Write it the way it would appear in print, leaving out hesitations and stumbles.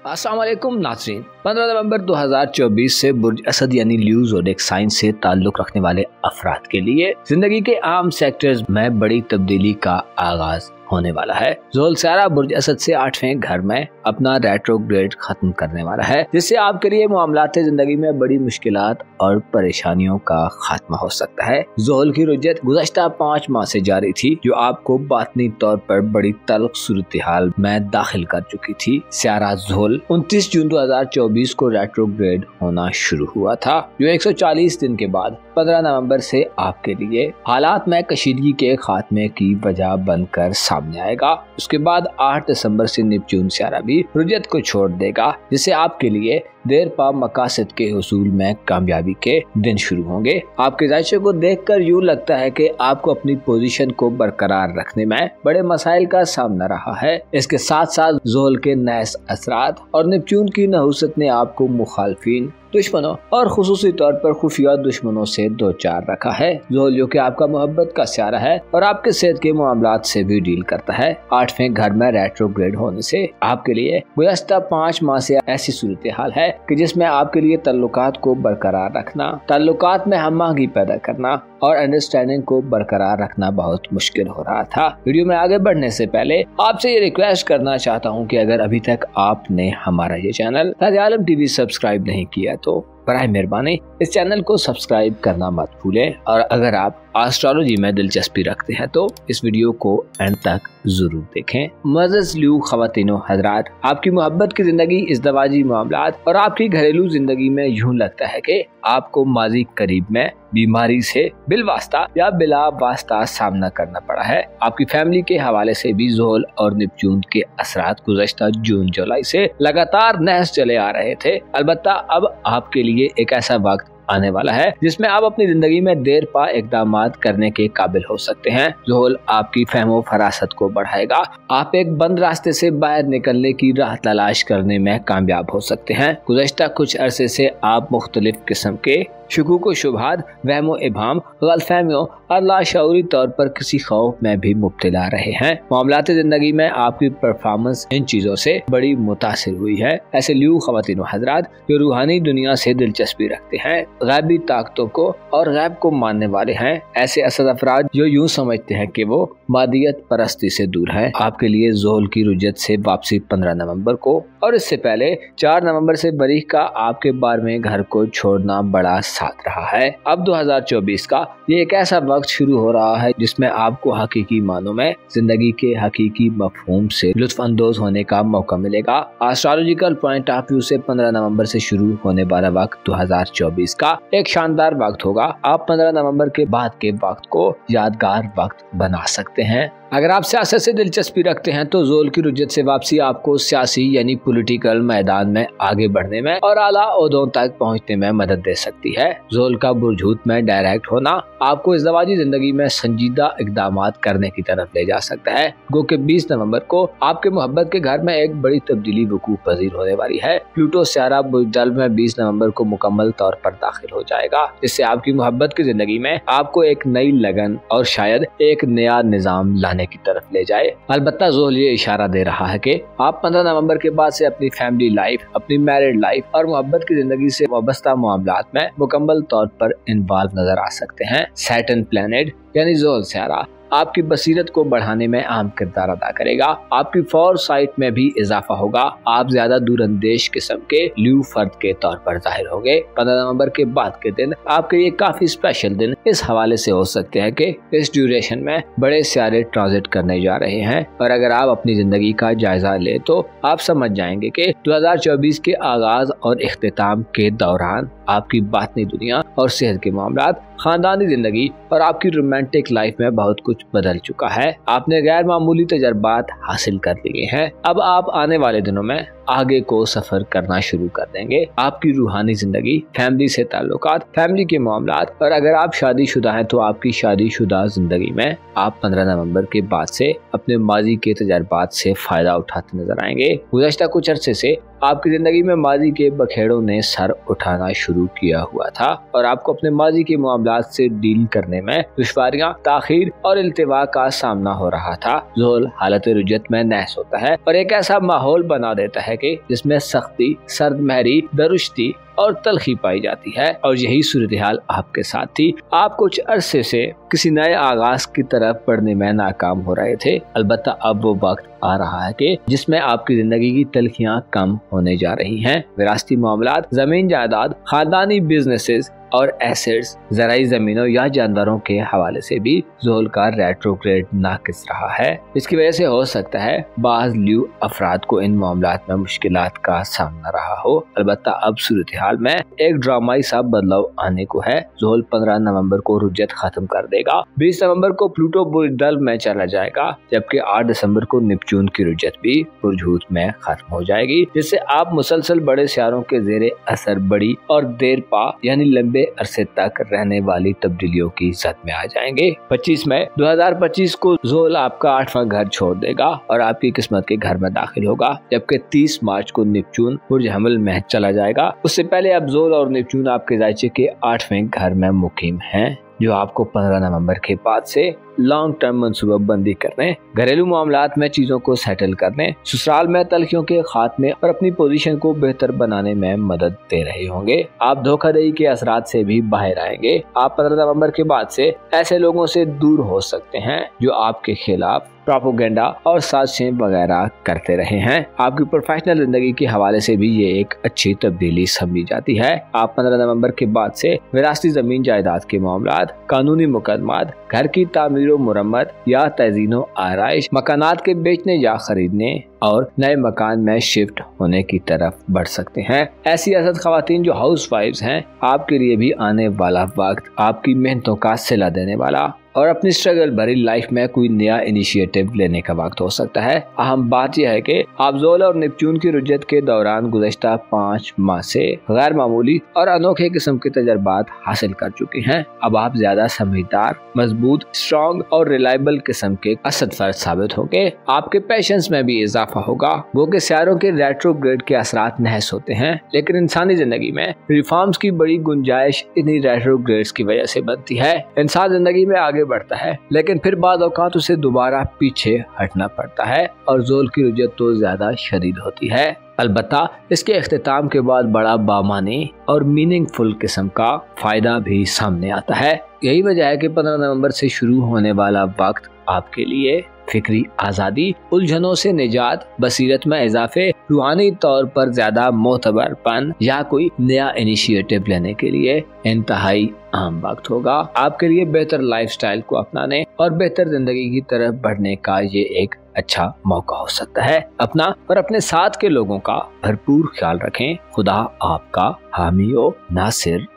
अस्सलाम वालेकुम नाज़रीन। 15 नवंबर 2024 से बुर्ज असद यानी ल्यू ज़ोडिएक साइन से ताल्लुक़ रखने वाले अफराद के लिए जिंदगी के आम सेक्टर्स में बड़ी तब्दीली का आगाज होने वाला है। ज़ोहल स्यारा बुर्ज असद से 8वें घर में अपना रेट्रोग्रेड खत्म करने वाला है, जिससे आपके लिए मामलाते जिंदगी में बड़ी मुश्किलात और परेशानियों का खात्मा हो सकता है। ज़ोहल की रुजत गुज़श्ता 5 माह से जारी थी, जो आपको बातनी तौर पर बड़ी तल्ख सूरत हाल में दाखिल कर चुकी थी। स्यारा ज़ोहल 29 जून 2024 को रेट्रोग्रेड होना शुरू हुआ था, जो 140 दिन के बाद 15 नवंबर से आपके लिए हालात में कशीदगी के खात्मे की वजह बनकर सामने आएगा। उसके बाद 8 दिसंबर से नेपच्यून स्यारा भी रुजत को छोड़ देगा, जिससे आपके लिए देर पा मकासद के हुसूल में कामयाबी के दिन शुरू होंगे। आपके जायशे को देखकर यूँ लगता है कि आपको अपनी पोजीशन को बरकरार रखने में बड़े मसाइल का सामना रहा है। इसके साथ साथ ज़ोहल के नैस असरात और नेपच्यून की नहुसत ने आपको मुखालफिन, दुश्मनों और खुसूसी तौर पर खुफिया दुश्मनों से दो चार रखा है। ज़ोहल जो कि आपका मोहब्बत का स्यारा है और आपके सेहत के मामलात से भी डील करता है। 8वें घर में रेट्रोग्रेड होने से आपके लिए गुज़श्ता 5 माह से ऐसी सूरत हाल है कि जिसमें आपके लिए ताल्लुकात को बरकरार रखना, ताल्लुकात में हमआहंगी पैदा करना और अंडरस्टैंडिंग को बरकरार रखना बहुत मुश्किल हो रहा था। वीडियो में आगे बढ़ने से पहले आपसे ये रिक्वेस्ट करना चाहता हूँ कि अगर अभी तक आपने हमारा ये चैनल ताज़े आलम टीवी सब्सक्राइब नहीं किया तो बराए मेहरबानी इस चैनल को सब्सक्राइब करना मत भूलें, और अगर आप एस्ट्रोलॉजी में दिलचस्पी रखते हैं तो इस वीडियो को एंड तक जरूर देखें। मुअज़्ज़ज़ ल्यू ख़वातीनो हज़रात, आपकी मोहब्बत की जिंदगी, इज़्दवाजी मामलात और आपकी घरेलू जिंदगी में यूं लगता है कि आपको माजी करीब में बीमारी से बिलवास्ता या बिला वास्ता सामना करना पड़ा है। आपकी फैमिली के हवाले से भी ज़ोहल और नेपच्यून के असरात गुज़श्ता जून जुलाई से लगातार नहस चले आ रहे थे। अलबत्ता अब आपके लिए एक ऐसा वक्त आने वाला है जिसमें आप अपनी जिंदगी में देर पा इक़दामात करने के काबिल हो सकते हैं। ज़ोहल आपकी फहमो फरासत को बढ़ाएगा। आप एक बंद रास्ते से बाहर निकलने की राह तलाश करने में कामयाब हो सकते हैं। गुज़श्ता कुछ अरसे से आप मुख्तलिफ किस्म के शुकूक व शुबहात, वहमो इबाम, गलतफहमियों और लाशऊरी तौर पर किसी खौफ में भी मुब्तला रहे हैं। मामलाते जिंदगी में आपकी परफॉर्मेंस इन चीजों से बड़ी मुतासिर हुई है। ऐसे ल्यू ख़वातीनो हज़रात जो रूहानी दुनिया से दिलचस्पी रखते हैं, गैबी ताकतों को और गैब को मानने वाले हैं, ऐसे असद अफराद जो यूँ समझते हैं कि वो मादियत परस्ती से दूर है, आपके लिए ज़ोहल की रुजत से वापसी 15 नवंबर को और इससे पहले 4 नवंबर से बरीह का आपके बार में घर को छोड़ना बड़ा साथ रहा है। अब 2024 का ये एक ऐसा वक्त शुरू हो रहा है जिसमें आपको हकीकी मानों में जिंदगी के हकीकी मफहूम से लुत्फ अंदोज होने का मौका मिलेगा। एस्ट्रोलॉजिकल पॉइंट ऑफ व्यू से 15 नवंबर से शुरू होने वाला वक्त 2024 का एक शानदार वक्त होगा। आप 15 नवंबर के बाद के वक्त को यादगार वक्त बना सकते हैं। अगर आप सियासत से दिलचस्पी रखते हैं तो ज़ोहल की रुजत से वापसी आपको सियासी यानी पॉलिटिकल मैदान में आगे बढ़ने में और आला ओहदों तक पहुंचने में मदद दे सकती है। ज़ोहल का बुरजूत में डायरेक्ट होना आपको इज़्दवाजी जिंदगी में संजीदा इक़दामात करने की तरफ ले जा सकता है। गो के 20 नवंबर को आपके मोहब्बत के घर में एक बड़ी तब्दीली वकूफ़ पज़ीर होने वाली है। प्लूटो स्यारा बुर्ज में 20 नवंबर को मुकम्मल तौर पर दाखिल हो जाएगा, जिससे आपकी मोहब्बत की जिंदगी में आपको एक नई लगन और शायद एक नया निज़ाम लाने की तरफ ले जाए। अलबत्ता ज़ोहल ये इशारा दे रहा है कि आप 15 नवंबर के बाद से अपनी फैमिली लाइफ, अपनी मैरिड लाइफ और मोहब्बत की जिंदगी से वाबस्ता मामलात में मुकम्मल तौर पर इन्वॉल्व नजर आ सकते हैं। सैटर्न प्लैनेट यानी ज़ोहल स्यारा आपकी बसीरत को बढ़ाने में अहम किरदार अदा करेगा। आपकी फोरसाइट में भी इजाफा होगा। आप ज्यादा दूरंदेश किस्म के ल्यू फर्द के तौर पर जाहिर होंगे। 15 नवंबर के बाद के दिन आपके लिए काफी स्पेशल दिन इस हवाले से हो सकते हैं कि इस ड्यूरेशन में बड़े सियारे ट्रांजिट करने जा रहे हैं, और अगर आप अपनी जिंदगी का जायजा ले तो आप समझ जाएंगे कि 2024 के आगाज और इख्तिताम के दौरान आपकी बातनी दुनिया और सेहत के मामलात, खानदानी जिंदगी और आपकी रोमांटिक लाइफ में बहुत कुछ बदल चुका है। आपने गैर मामूली तजर्बात हासिल कर लिए हैं। अब आप आने वाले दिनों में आगे को सफर करना शुरू कर देंगे। आपकी रूहानी जिंदगी, फैमिली से ताल्लुकात, फैमिली के मामलात, और अगर आप शादीशुदा हैं तो आपकी शादीशुदा जिंदगी में आप 15 नवंबर के बाद से अपने माजी के तजर्बात से फायदा उठाते नजर आएंगे। गुज़श्ता कुछ अरसे से आपकी जिंदगी में माजी के बखेड़ों ने सर उठाना शुरू किया हुआ था और आपको अपने माजी के मामलात से डील करने में दुश्वारियां, ताखीर और इल्तिवा का सामना हो रहा था। ज़ोहल हालत रुजत में नहस होता है और एक ऐसा माहौल बना देता है कि जिसमें सख्ती, सर्दमहरी, दरुश्ती और तलखी पाई जाती है। और यही सूरत हाल आपके साथ थी। आप कुछ अरसे से किसी नए आगाज की तरफ बढ़ने में नाकाम हो रहे थे। अलबत्ता अब वो वक्त आ रहा है कि जिसमें आपकी जिंदगी की तलखियां कम होने जा रही हैं। विरासती मामलात, जमीन जायदाद, खानदानी बिजनेसेस और एसेट्स, ज़राई ज़मीनों या जानवरों के हवाले से भी ज़ोहल का रेट्रोग्रेड नाकिस रहा है। इसकी वजह से हो सकता है बाज़ ल्यू अफराद को इन मामलात में मुश्किलात का सामना रहा हो। अलबत्ता अब सूरत हाल में एक ड्रामाई सा बदलाव आने को है। ज़ोहल 15 नवंबर को रुज्जत खत्म कर देगा। 20 नवंबर को प्लूटो बुर्ज में चला जाएगा, जबकि 8 दिसंबर को नेपच्यून की रुज्जत भी बुर्ज हूत में खत्म हो जाएगी, जिससे आप मुसलसल बड़े सियारों के ज़ेरे असर बड़ी और देर पा यानी लंबे अरसे तक रहने वाली तब्दीलियों की जद में आ जाएंगे। 25 मई 2025 को ज़ोहल आपका 8वां घर छोड़ देगा और आपकी किस्मत के घर में दाखिल होगा, जबकि 30 मार्च को नेपच्यून बुर्ज हमल में चला जाएगा। उससे पहले अब ज़ोहल और नेपच्यून आपके जायचे के 8वें घर में मुकीम हैं, जो आपको 15 नवंबर के बाद से लॉन्ग टर्म मनसूबा बंदी करने, घरेलू मामलात में चीजों को सेटल करने, ससुराल में तलखियों के खात्मे और अपनी पोजीशन को बेहतर बनाने में मदद दे रहे होंगे। आप धोखाधड़ी के असरात से भी बाहर आएंगे। आप 15 नवंबर के बाद से ऐसे लोगों से दूर हो सकते हैं जो आपके खिलाफ प्रोपेगेंडा और साजिशें वगैरह करते रहे हैं। आपकी प्रोफेशनल जिंदगी के हवाले से भी ये एक अच्छी तब्दीली समझी जाती है। आप 15 नवंबर के बाद से विरासती जमीन जायदाद के मामलात, कानूनी मुकदमात, घर की तामीर मुरम्मत या तज़ीनो आराइश, मकानात के बेचने या खरीदने और नए मकान में शिफ्ट होने की तरफ बढ़ सकते हैं। ऐसी असद खवातीन जो हाउस वाइफ्स हैं, आपके लिए भी आने वाला वक्त आपकी मेहनतों का सिला देने वाला और अपनी स्ट्रगल भरी लाइफ में कोई नया इनिशिएटिव लेने का वक्त हो सकता है। अहम बात यह है कि आप ज़ोहल और नेपच्यून की रुज्जत के दौरान गुज़श्ता 5 माह से गैर मामूली और अनोखे किस्म के तजर्बात हासिल कर चुके हैं। अब आप ज्यादा समझदार, मजबूत, स्ट्रॉन्ग और रिलायबल किस्म के असद फर्द साबित होंगे। आपके पेशेंस में भी इजाफा होगा। वो के सियारों के रेट्रोग्रेड के असरात नहस होते हैं, लेकिन इंसानी जिंदगी में रिफॉर्म्स की बड़ी गुंजाइश इन्हीं रेट्रोग्रेड्स की वजह से बनती है। इंसान जिंदगी में आगे बढ़ता है, लेकिन फिर बाद औकात उसे दोबारा पीछे हटना पड़ता है और ज़ोहल की रुज्जत तो ज्यादा शदीद होती है। अलबत्ता इसके इख्तिताम के बाद बड़ा बामानी और मीनिंगफुल किस्म का फायदा भी सामने आता है। यही वजह है कि 15 नवंबर से शुरू होने वाला वक्त आपके लिए फिक्री आज़ादी, उलझनों से निजात, बसीरत में इजाफे, रूहानी तौर पर ज्यादा मोतबरपन या कोई नया इनिशिएटिव लेने के लिए इंतहाई अहम वक्त होगा। आपके लिए बेहतर लाइफस्टाइल को अपनाने और बेहतर जिंदगी की तरफ बढ़ने का ये एक अच्छा मौका हो सकता है। अपना और अपने साथ के लोगों का भरपूर ख्याल रखें। खुदा आपका हामी हो नासिर।